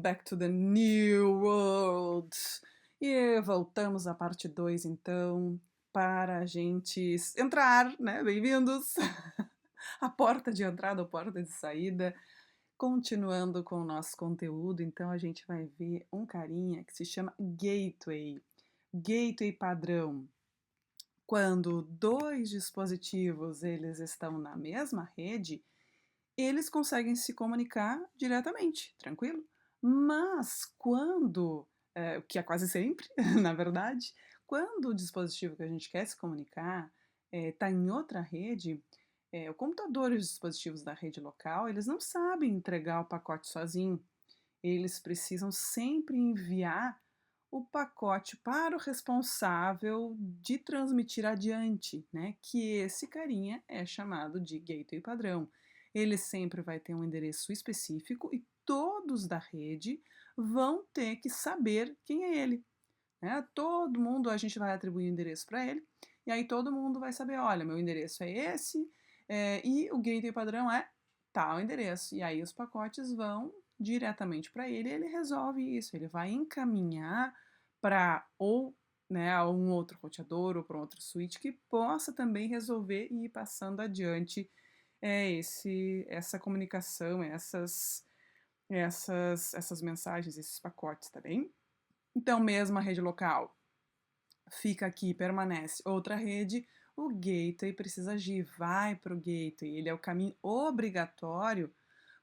back to the new world. E voltamos à parte 2, então, para a gente entrar, né? Bem-vindos à porta de entrada ou porta de saída. Continuando com o nosso conteúdo, então a gente vai ver um carinha que se chama gateway. Gateway padrão. Quando dois dispositivos eles estão na mesma rede, eles conseguem se comunicar diretamente, tranquilo? Mas quando, o que é quase sempre, na verdade, quando o dispositivo que a gente quer se comunicar está em outra rede, o computador e os dispositivos da rede local, eles não sabem entregar o pacote sozinho. Eles precisam sempre enviar o pacote para o responsável de transmitir adiante, né? Que esse carinha é chamado de gateway padrão. Ele sempre vai ter um endereço específico e todos da rede vão ter que saber quem é ele, né? Todo mundo, a gente vai atribuir um endereço para ele, e aí todo mundo vai saber, olha, meu endereço é esse, e o gateway padrão é tal endereço. E aí os pacotes vão diretamente para ele e ele resolve isso. Ele vai encaminhar para ou né, um outro roteador ou para um outro switch que possa também resolver e ir passando adiante essa comunicação, essas mensagens, esses pacotes, tá bem? Então, mesmo a rede local fica aqui, permanece outra rede, o gateway precisa agir, vai para o gateway, ele é o caminho obrigatório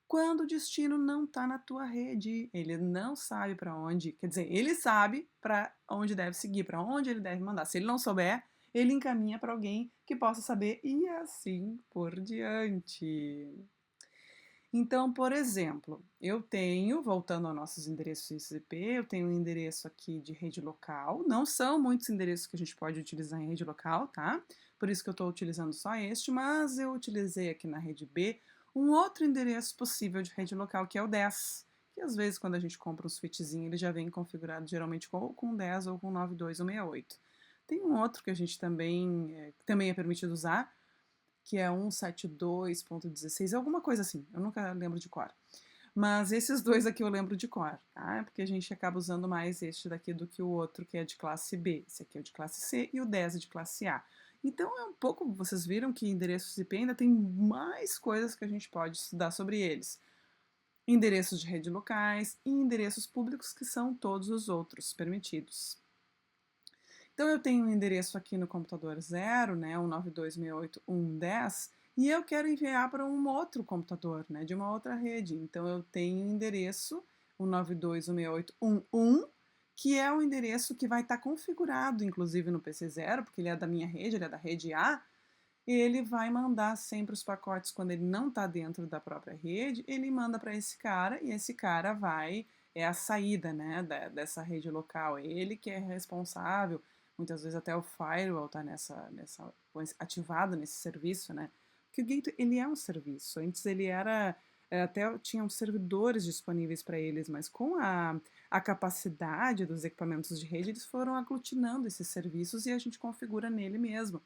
quando o destino não está na tua rede, ele não sabe para onde, quer dizer, ele sabe para onde deve seguir, para onde ele deve mandar. Se ele não souber, ele encaminha para alguém que possa saber e assim por diante. Então, por exemplo, eu tenho, voltando aos nossos endereços ICP, eu tenho um endereço aqui de rede local. Não são muitos endereços que a gente pode utilizar em rede local, tá? Por isso que eu estou utilizando só este, mas eu utilizei aqui na rede B um outro endereço possível de rede local, que é o 10. Que às vezes, quando a gente compra um switchzinho, ele já vem configurado geralmente com 10 ou com 92 ou 68. Tem um outro que a gente também é permitido usar, que é 172.16, alguma coisa assim, eu nunca lembro de cor. Mas esses dois aqui eu lembro de cor, tá? Porque a gente acaba usando mais este daqui do que o outro, que é de classe B. Esse aqui é o de classe C e o 10 é de classe A. Então é um pouco, vocês viram que endereços IP ainda tem mais coisas que a gente pode estudar sobre eles. Endereços de rede locais e endereços públicos, que são todos os outros permitidos. Então eu tenho um endereço aqui no computador 0, né, 192.168.1.10, e eu quero enviar para um outro computador, né, de uma outra rede. Então eu tenho o endereço 192.168.1.1, que é o endereço que vai estar configurado, inclusive no PC 0, porque ele é da minha rede, ele é da rede A, ele vai mandar sempre os pacotes quando ele não está dentro da própria rede, ele manda para esse cara e esse cara é a saída, né, dessa rede local, é ele que é responsável, muitas vezes até o firewall está ativado nesse serviço, né, porque o gateway ele é um serviço, antes ele era, até tinham servidores disponíveis para eles, mas com a capacidade dos equipamentos de rede, eles foram aglutinando esses serviços e a gente configura nele mesmo.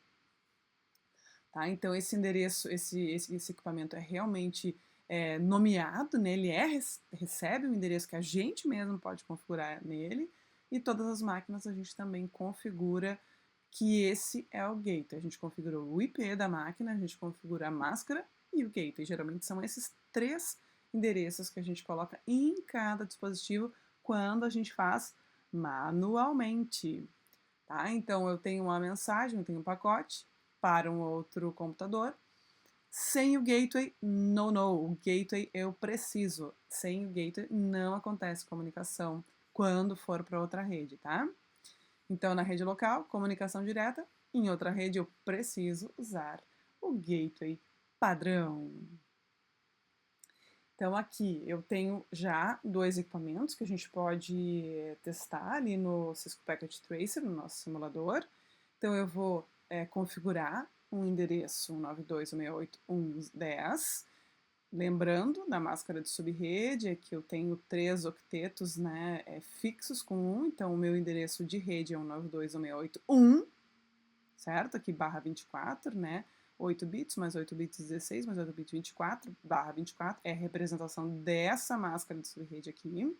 Tá? Então, esse endereço, esse equipamento é realmente nomeado, né? Ele recebe o endereço que a gente mesmo pode configurar nele, e todas as máquinas a gente também configura que esse é o gateway. A gente configura o IP da máquina, a gente configura a máscara e o gateway. Geralmente são esses três endereços que a gente coloca em cada dispositivo quando a gente faz manualmente. Tá? Então, eu tenho uma mensagem, eu tenho um pacote para um outro computador. Sem o gateway, no. O gateway eu preciso. Sem o gateway não acontece comunicação quando for para outra rede, tá? Então, na rede local, comunicação direta. Em outra rede, eu preciso usar o gateway padrão. Então, aqui eu tenho já dois equipamentos que a gente pode testar ali no Cisco Packet Tracer, no nosso simulador. Então, eu vou configurar um endereço 192.168.1.10. Lembrando da máscara de subrede é que eu tenho 3 octetos, né, fixos com 1, então o meu endereço de rede é 192.168.1, certo? Aqui barra 24, né? 8 bits, mais 8 bits 16, mais 8 bits 24, barra 24, é a representação dessa máscara de subrede aqui.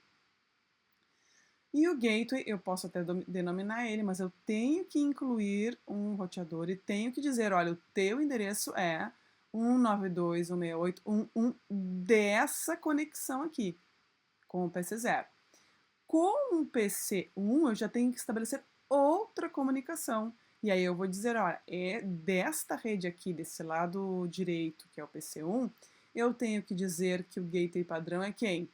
E o gateway, eu posso até denominar ele, mas eu tenho que incluir um roteador e tenho que dizer, olha, o teu endereço é 192.168.1.1 dessa conexão aqui, com o PC0. Com o PC1, eu já tenho que estabelecer outra comunicação. E aí eu vou dizer, olha, é desta rede aqui, desse lado direito, que é o PC1, eu tenho que dizer que o gateway padrão é quem?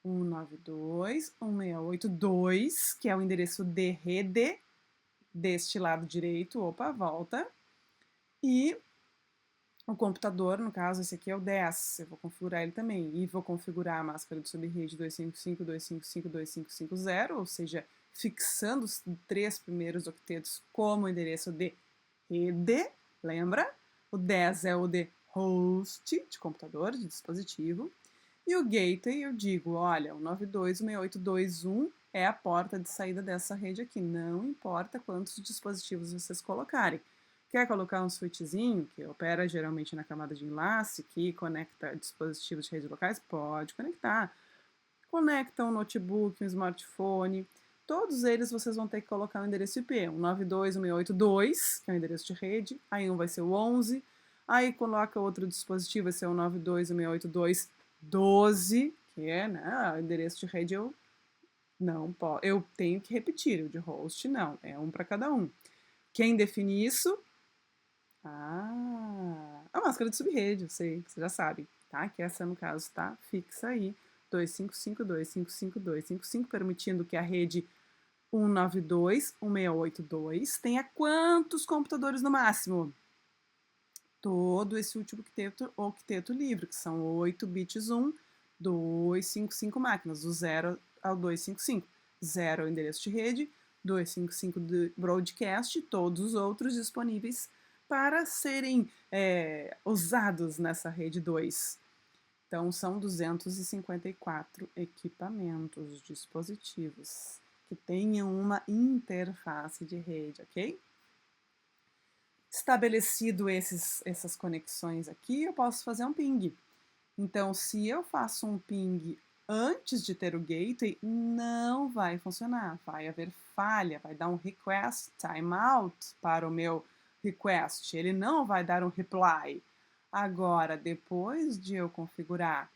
192.168.2, que é o endereço de rede deste lado direito, opa, volta. E o computador, no caso, esse aqui é o 10, eu vou configurar ele também. E vou configurar a máscara de subrede 255.255.255.0, ou seja, fixando os 3 primeiros octetos como endereço de rede, lembra? O 10 é o de host, de computador, de dispositivo. E o gateway, eu digo, olha, o 92.168.2.1 é a porta de saída dessa rede aqui, não importa quantos dispositivos vocês colocarem. Quer colocar um switchzinho, que opera geralmente na camada de enlace, que conecta dispositivos de redes locais? Pode conectar. Conecta um notebook, um smartphone, todos eles vocês vão ter que colocar o endereço IP, 192.168.2, que é o endereço de rede, aí um vai ser o 11, aí coloca outro dispositivo, vai ser o 92.168.2.12, que é, né, o endereço de rede eu tenho que repetir, o de host não, é um para cada um. Quem define isso? A máscara de subrede, eu sei, você já sabe, tá? Que essa, no caso, tá fixa aí, 255.255.255, permitindo que a rede 192.168.2 tenha quantos computadores no máximo? Todo esse último octeto livre, que são 8 bits 1, 255 máquinas, do 0 ao 255. 0 é o endereço de rede, 255 de broadcast, todos os outros disponíveis para serem usados nessa rede 2. Então, são 254 equipamentos, dispositivos, que tenham uma interface de rede, ok? Estabelecido essas conexões aqui, eu posso fazer um ping. Então, se eu faço um ping antes de ter o gateway, não vai funcionar. Vai haver falha, vai dar um request timeout para o meu request. Ele não vai dar um reply. Agora, depois de eu configurar,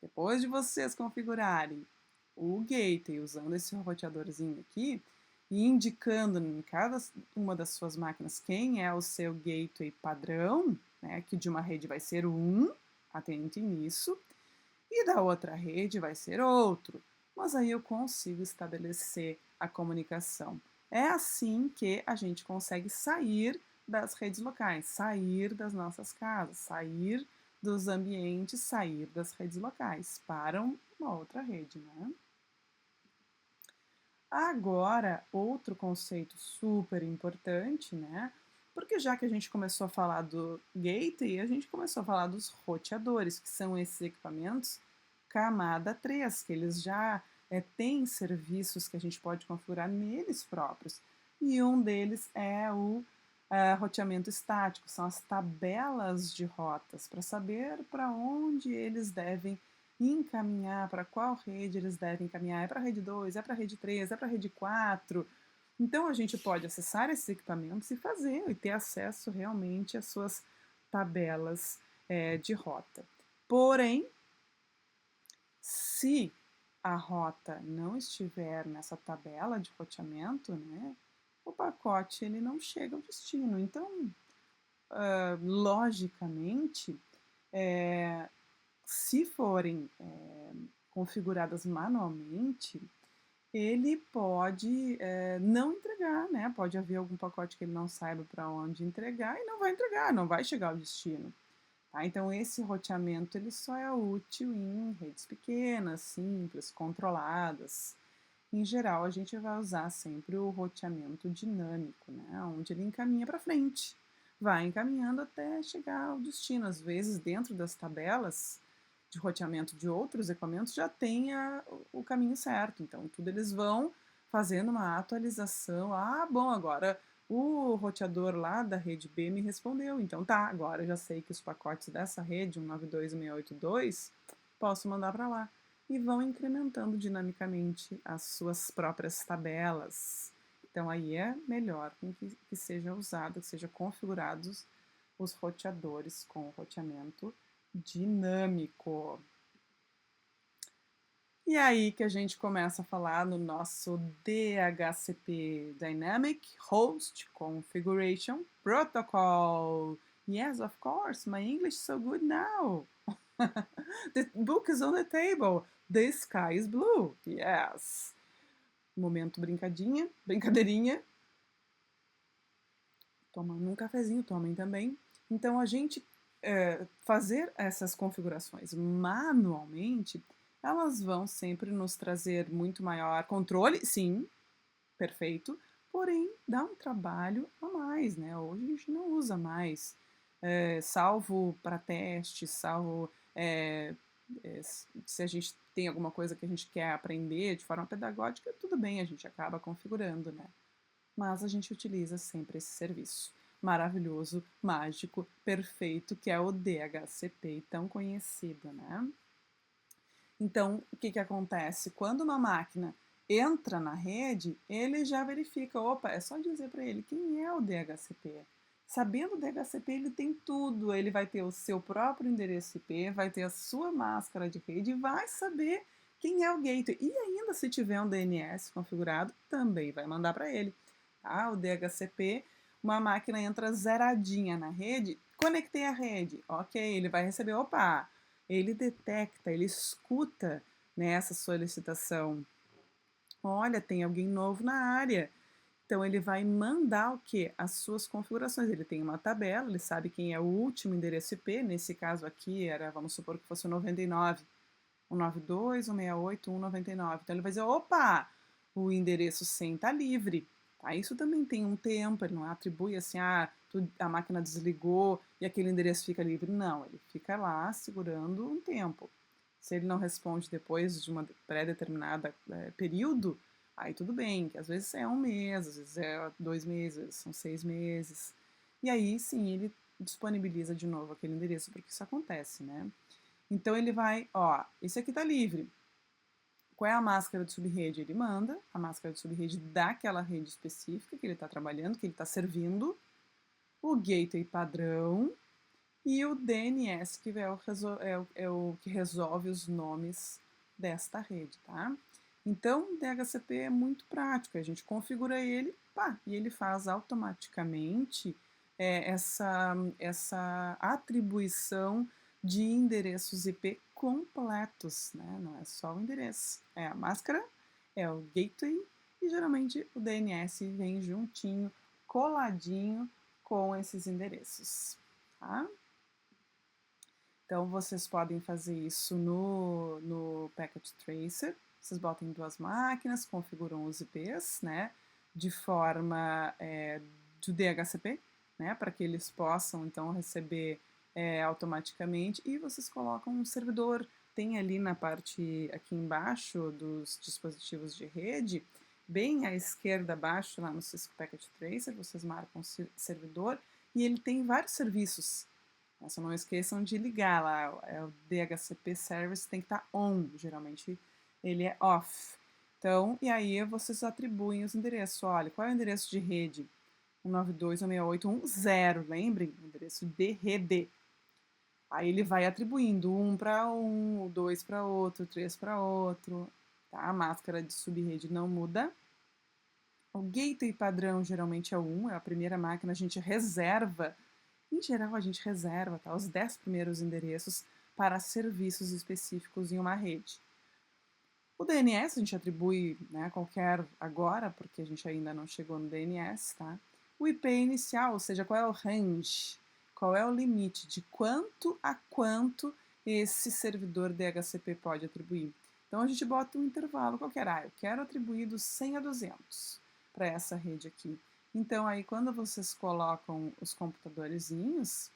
depois de vocês configurarem o gateway usando esse roteadorzinho aqui e indicando em cada uma das suas máquinas quem é o seu gateway padrão, né, que de uma rede vai ser um, atente nisso, e da outra rede vai ser outro. Mas aí eu consigo estabelecer a comunicação. É assim que a gente consegue sair das redes locais, sair das nossas casas, sair dos ambientes, sair das redes locais para uma outra rede, né? Agora, outro conceito super importante, né? Porque já que a gente começou a falar do gateway, a gente começou a falar dos roteadores, que são esses equipamentos camada 3, que eles já têm serviços que a gente pode configurar neles próprios. E um deles é o roteamento estático, são as tabelas de rotas, para saber para onde eles devem encaminhar, para qual rede eles devem encaminhar. É para a rede 2, é para a rede 3, é para a rede 4. Então a gente pode acessar esses equipamentos e fazer e ter acesso realmente às suas tabelas de rota. Porém, se a rota não estiver nessa tabela de roteamento, né, o pacote ele não chega ao destino. Então, logicamente, se forem configuradas manualmente, ele pode não entregar, né? Pode haver algum pacote que ele não saiba para onde entregar e não vai entregar, não vai chegar ao destino. Tá? Então, esse roteamento ele só é útil em redes pequenas, simples, controladas. Em geral, a gente vai usar sempre o roteamento dinâmico, né? Onde ele encaminha para frente, vai encaminhando até chegar ao destino. Às vezes, dentro das tabelas de roteamento de outros equipamentos, já tem o caminho certo. Então, tudo eles vão fazendo uma atualização. Ah, bom, agora o roteador lá da rede B me respondeu. Então, tá, agora eu já sei que os pacotes dessa rede, 192.168.2, posso mandar para lá. e vão incrementando dinamicamente as suas próprias tabelas. Então aí é melhor que seja usado, que sejam configurados os roteadores com roteamento dinâmico. E aí que a gente começa a falar no nosso DHCP Dynamic Host Configuration Protocol. Yes, of course, my English is so good now. The book is on the table. The sky is blue. Yes. Momento brincadeirinha. Tomando um cafezinho, tomem também. Então, a gente fazer essas configurações manualmente, elas vão sempre nos trazer muito maior controle, sim, perfeito, porém dá um trabalho a mais, né? Hoje a gente não usa mais, salvo para teste, salvo se a gente tem alguma coisa que a gente quer aprender de forma pedagógica, tudo bem, a gente acaba configurando, né? Mas a gente utiliza sempre esse serviço maravilhoso, mágico, perfeito, que é o DHCP, tão conhecido, né? Então, o que acontece? Quando uma máquina entra na rede, ele já verifica, opa, é só dizer para ele quem é o DHCP. Sabendo o DHCP, ele tem tudo, ele vai ter o seu próprio endereço IP, vai ter a sua máscara de rede e vai saber quem é o gateway. E ainda se tiver um DNS configurado, também vai mandar para ele. Ah, o DHCP, uma máquina entra zeradinha na rede, conectei a rede, ok, ele vai receber, opa, ele detecta, ele escuta nessa solicitação. Olha, tem alguém novo na área. Então ele vai mandar o quê? As suas configurações. Ele tem uma tabela, ele sabe quem é o último endereço IP. Nesse caso aqui era, vamos supor que fosse o 99, 192, 168, 199. Então ele vai dizer, opa, o endereço 100 está livre. Tá? Isso também tem um tempo, ele não atribui assim, a máquina desligou e aquele endereço fica livre. Não, ele fica lá segurando um tempo. Se ele não responde depois de uma pré-determinada período, aí tudo bem, que às vezes é um mês, às vezes é 2 meses, às vezes são 6 meses. E aí sim ele disponibiliza de novo aquele endereço, porque isso acontece, né? Então ele vai, ó, esse aqui tá livre. Qual é a máscara de subrede? Ele manda a máscara de subrede daquela rede específica que ele está trabalhando, que ele está servindo, o gateway padrão e o DNS, que é o que resolve os nomes desta rede, tá? Então, o DHCP é muito prático, a gente configura ele, pá, e ele faz automaticamente essa atribuição de endereços IP completos, né? Não é só o endereço, é a máscara, é o gateway e geralmente o DNS vem juntinho, coladinho com esses endereços, tá? Então vocês podem fazer isso no Packet Tracer. Vocês botam em 2 máquinas, configuram os IPs, né? De forma do DHCP, né? Para que eles possam então receber automaticamente. E vocês colocam um servidor. Tem ali na parte aqui embaixo dos dispositivos de rede, bem à esquerda abaixo, lá no Cisco Packet Tracer, vocês marcam servidor e ele tem vários serviços. Só não esqueçam de ligar lá, o DHCP Service tem que estar on, geralmente ele é off. Então, e aí vocês atribuem os endereços. Olha, qual é o endereço de rede? 192.168.1.0, lembrem? Endereço de rede. Aí ele vai atribuindo 1 para um, 2 para outro, 3 para outro. Tá? A máscara de subrede não muda. O gateway padrão geralmente é o 1, é a primeira máquina, a gente reserva. Em geral, a gente reserva os 10 primeiros endereços para serviços específicos em uma rede. O DNS a gente atribui qualquer agora, porque a gente ainda não chegou no DNS, tá? O IP inicial, ou seja, qual é o range, qual é o limite de quanto a quanto esse servidor DHCP pode atribuir. Então a gente bota um intervalo qualquer. Eu quero atribuir dos 100 a 200 para essa rede aqui. Então aí quando vocês colocam os computadorzinhos,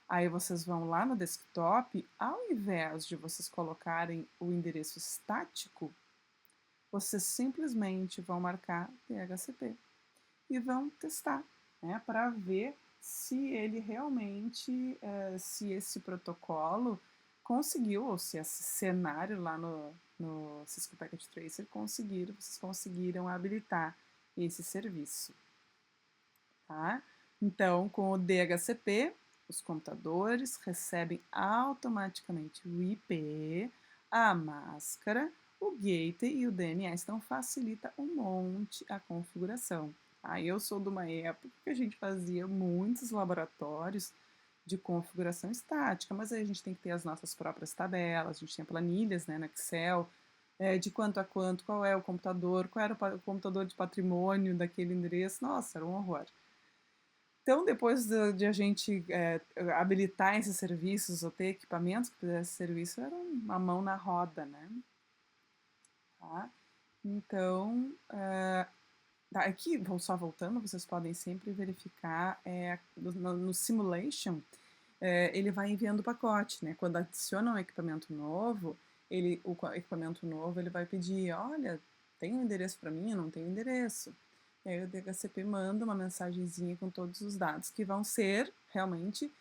aí vocês vão lá no desktop, ao invés de vocês colocarem o endereço estático, vocês simplesmente vão marcar DHCP e vão testar, né, para ver se ele realmente, se esse protocolo conseguiu, ou se esse cenário lá no Cisco Packet Tracer, vocês conseguiram habilitar esse serviço. Tá? Então, com o DHCP, os computadores recebem automaticamente o IP, a máscara, o gateway e o DNS. Então, facilita um monte a configuração. Aí eu sou de uma época que a gente fazia muitos laboratórios de configuração estática, mas aí a gente tem que ter as nossas próprias tabelas, a gente tinha planilhas, né, no Excel, de quanto a quanto, qual é o computador, qual era o computador de patrimônio daquele endereço. Nossa, era um horror. Então, depois de a gente habilitar esses serviços ou ter equipamentos que fizessem serviço, era uma mão na roda, né? Tá? Então, aqui, só voltando, vocês podem sempre verificar no simulation, ele vai enviando o pacote, né? Quando adiciona um equipamento novo, o equipamento novo ele vai pedir, olha, tem um endereço para mim? Eu não tenho endereço. E aí o DHCP manda uma mensagenzinha com todos os dados que vão ser realmente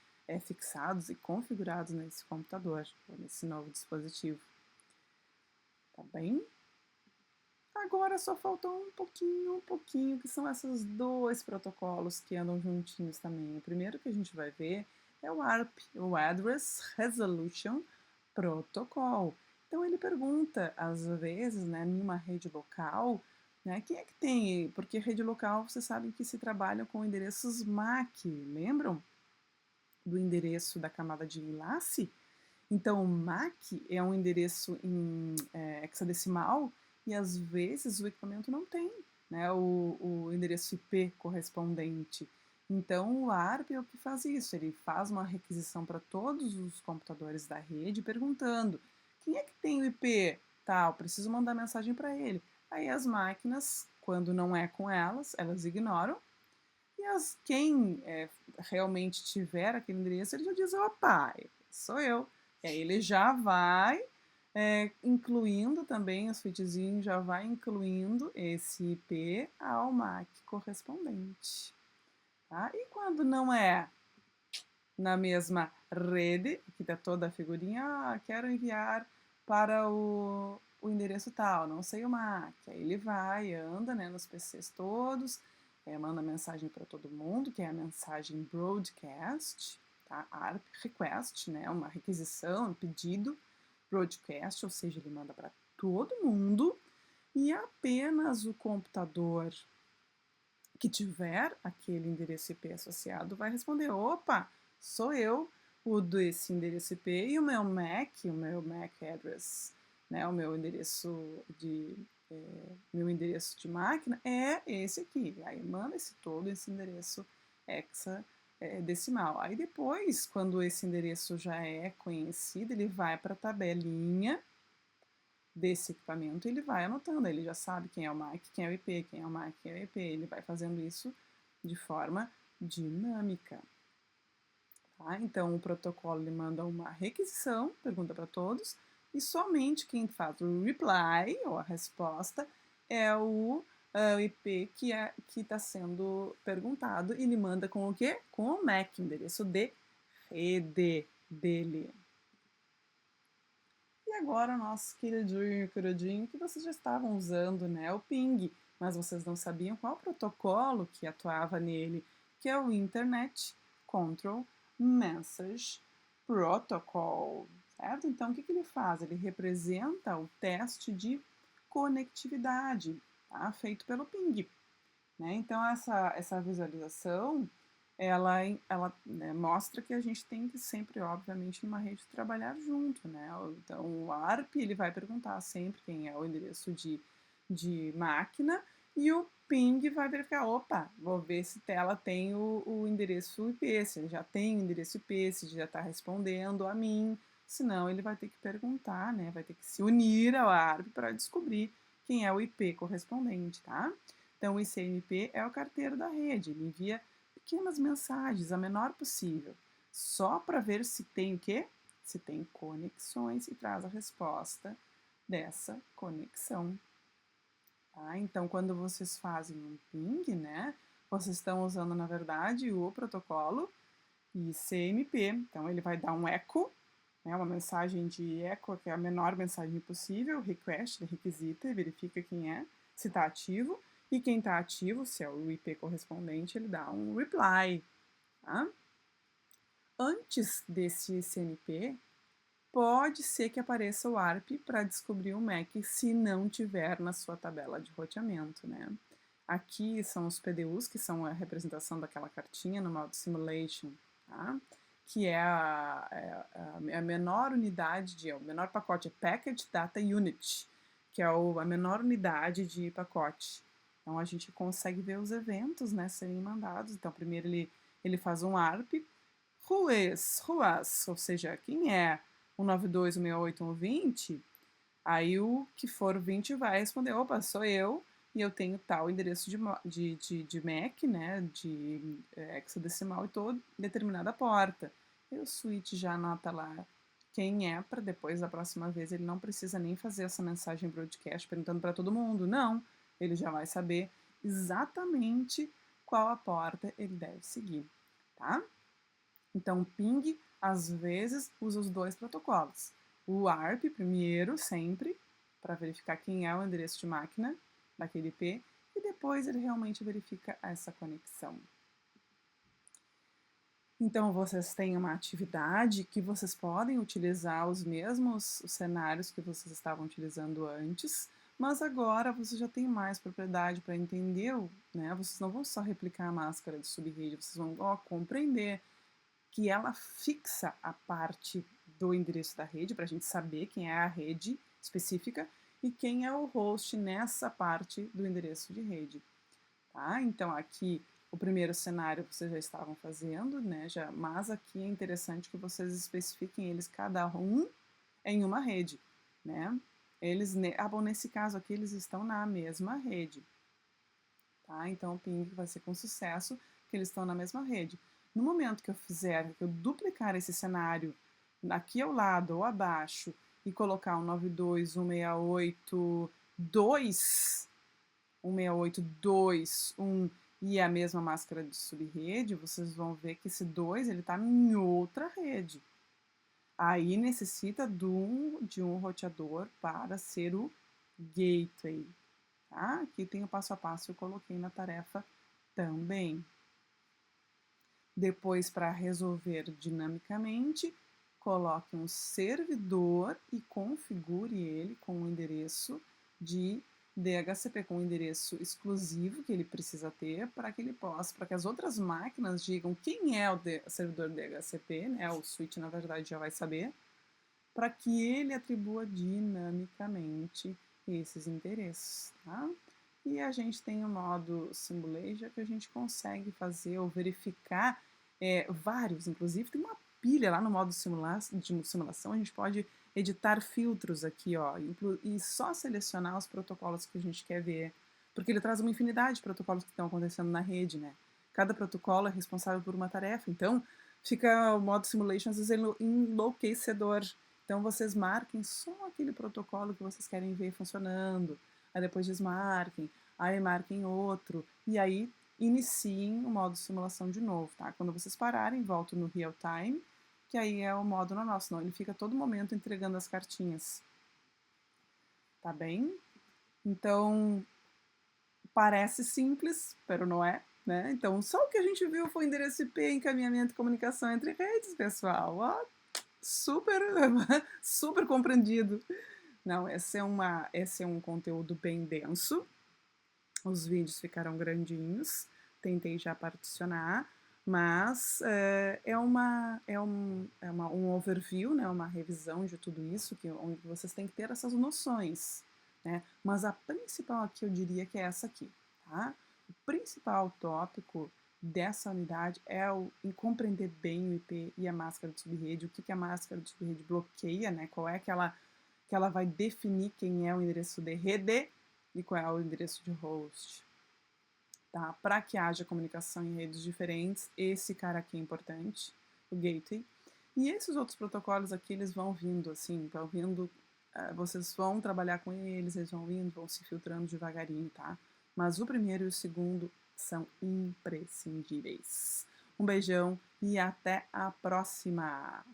fixados e configurados nesse computador, nesse novo dispositivo. Tá bem? Agora só faltou um pouquinho, que são esses dois protocolos que andam juntinhos também. O primeiro que a gente vai ver é o ARP, o Address Resolution Protocol. Então ele pergunta, às vezes, né, em uma rede local, né, quem é que tem? Porque rede local, vocês sabem que se trabalha com endereços MAC, lembram? Do endereço da camada de enlace? Então, o MAC é um endereço em hexadecimal e às vezes o equipamento não tem, né, o endereço IP correspondente. Então, o ARP é o que faz isso, ele faz uma requisição para todos os computadores da rede perguntando, quem é que tem o IP tal, preciso mandar mensagem para ele. Aí as máquinas, quando não é com elas, elas ignoram, e quem realmente tiver aquele endereço, ele já diz, opa, sou eu. E aí ele já vai incluindo também, os feedzinhos já vai incluindo esse IP ao MAC correspondente. Tá? E quando não é na mesma rede, aqui está toda a figurinha, quero enviar para o endereço tal, não sei o MAC. Aí ele vai, anda, né, nos PCs todos, manda mensagem para todo mundo, que é a mensagem broadcast, tá? ARP request, né, uma requisição, um pedido, broadcast, ou seja, ele manda para todo mundo, e apenas o computador que tiver aquele endereço IP associado vai responder, opa, sou eu, o desse endereço IP e o meu MAC address, né, o meu endereço de máquina é esse aqui. Aí manda todo esse endereço hexadecimal. Aí depois, quando esse endereço já é conhecido, ele vai para a tabelinha desse equipamento, ele vai anotando, ele já sabe quem é o MAC, quem é o IP, quem é o MAC, quem é o IP, ele vai fazendo isso de forma dinâmica. Tá? Então, o protocolo ele manda uma requisição, pergunta para todos, e somente quem faz o reply, ou a resposta, é o IP que está sendo perguntado, e ele manda com o quê? Com o MAC, endereço de rede dele. E agora, nosso queridinho, que vocês já estavam usando, né, o ping, mas vocês não sabiam qual protocolo que atuava nele, que é o Internet Control Message Protocol, certo? Então, o que ele faz? Ele representa o teste de conectividade, tá? Feito pelo ping, né? Então, essa visualização ela né, mostra que a gente tem que sempre, obviamente, numa rede trabalhar junto, né? Então, o ARP ele vai perguntar sempre quem é o endereço de máquina e o ping vai verificar, opa, vou ver se ela tem o endereço IP, se ele já tem o endereço IP, se já está respondendo a mim, senão ele vai ter que perguntar, né? Vai ter que se unir ao ARP para descobrir quem é o IP correspondente, tá? Então, o ICMP é o carteiro da rede, ele envia pequenas mensagens, a menor possível, só para ver se tem o quê? Se tem conexões e traz a resposta dessa conexão. Tá? Então, quando vocês fazem um ping, né, vocês estão usando, na verdade, o protocolo ICMP. Então, ele vai dar um eco né, uma mensagem de echo, que é a menor mensagem possível, request, ele requisita e verifica quem é, se está ativo, e quem está ativo, se é o IP correspondente, ele dá um reply. Tá? Antes desse CNP, pode ser que apareça o ARP para descobrir o MAC se não tiver na sua tabela de roteamento, né? Aqui são os PDUs, que são a representação daquela cartinha no modo simulation, tá? Que é a menor unidade, o menor pacote, é Package Data Unit, que é a menor unidade de pacote. Então a gente consegue ver os eventos, né, serem mandados. Então primeiro ele faz um ARP, who as, ou seja, quem é 192, 168, 120, aí o que for 20 vai responder, opa, sou eu, e eu tenho tal endereço de MAC, né, de hexadecimal e toda determinada porta. E o switch já anota lá quem é, para depois, da próxima vez, ele não precisa nem fazer essa mensagem broadcast perguntando para todo mundo, não. Ele já vai saber exatamente qual a porta ele deve seguir, tá? Então, o ping, às vezes, usa os dois protocolos. O ARP, primeiro, sempre, para verificar quem é o endereço de máquina daquele IP, e depois ele realmente verifica essa conexão. Então, vocês têm uma atividade que vocês podem utilizar os mesmos cenários que vocês estavam utilizando antes, mas agora você já tem mais propriedade para entender, né? Vocês não vão só replicar a máscara de subrede, vocês vão compreender que ela fixa a parte do endereço da rede, para a gente saber quem é a rede específica e quem é o host nessa parte do endereço de rede. Tá? Então, aqui, o primeiro cenário vocês já estavam fazendo, né? Mas aqui é interessante que vocês especifiquem eles, cada um, em uma rede. Né? Bom, nesse caso aqui, eles estão na mesma rede. Tá? Então, o ping vai ser com sucesso, que eles estão na mesma rede. No momento que eu duplicar esse cenário aqui ao lado ou abaixo e colocar um 92, 168, 2, 168, 2, 1 e a mesma máscara de subrede, vocês vão ver que esse 2 está em outra rede. Aí necessita de um roteador para ser o gateway. Tá? Aqui tem o passo a passo que eu coloquei na tarefa também. Depois, para resolver dinamicamente, coloque um servidor e configure ele com um endereço de DHCP, com um endereço exclusivo que ele precisa ter para que ele possa, para que as outras máquinas digam quem é o servidor DHCP, né? O switch, na verdade, já vai saber, para que ele atribua dinamicamente esses endereços, tá? E a gente tem o modo Simulation que a gente consegue fazer ou verificar vários, inclusive tem uma pilha lá no modo de simulação, a gente pode editar filtros aqui, ó, e só selecionar os protocolos que a gente quer ver, porque ele traz uma infinidade de protocolos que estão acontecendo na rede, né? Cada protocolo é responsável por uma tarefa, então fica o modo Simulation às vezes enlouquecedor. Então vocês marquem só aquele protocolo que vocês querem ver funcionando, aí depois desmarquem, aí marquem outro, e aí iniciem o modo simulação de novo, tá? Quando vocês pararem, volto no real time, que aí é o modo normal, senão ele fica a todo momento entregando as cartinhas. Tá bem? Então, parece simples, pero não é, né? Então, só o que a gente viu foi endereço IP, encaminhamento e comunicação entre redes, pessoal. Ó, super, super compreendido. Não, esse é um conteúdo bem denso. Os vídeos ficaram grandinhos. Tentei já particionar, mas um overview, né, uma revisão de tudo isso, onde vocês têm que ter essas noções. Né? Mas a principal aqui eu diria que é essa aqui. Tá? O principal tópico dessa unidade é em compreender bem o IP e a máscara de subrede, o que a máscara de subrede bloqueia, né? Qual é que ela vai definir quem é o endereço de rede e qual é o endereço de host. Tá? Para que haja comunicação em redes diferentes, esse cara aqui é importante, o gateway. E esses outros protocolos aqui, eles vão vindo, assim, vão vindo, vocês vão trabalhar com eles vão vindo, vão se filtrando devagarinho, tá? Mas o primeiro e o segundo são imprescindíveis. Um beijão e até a próxima!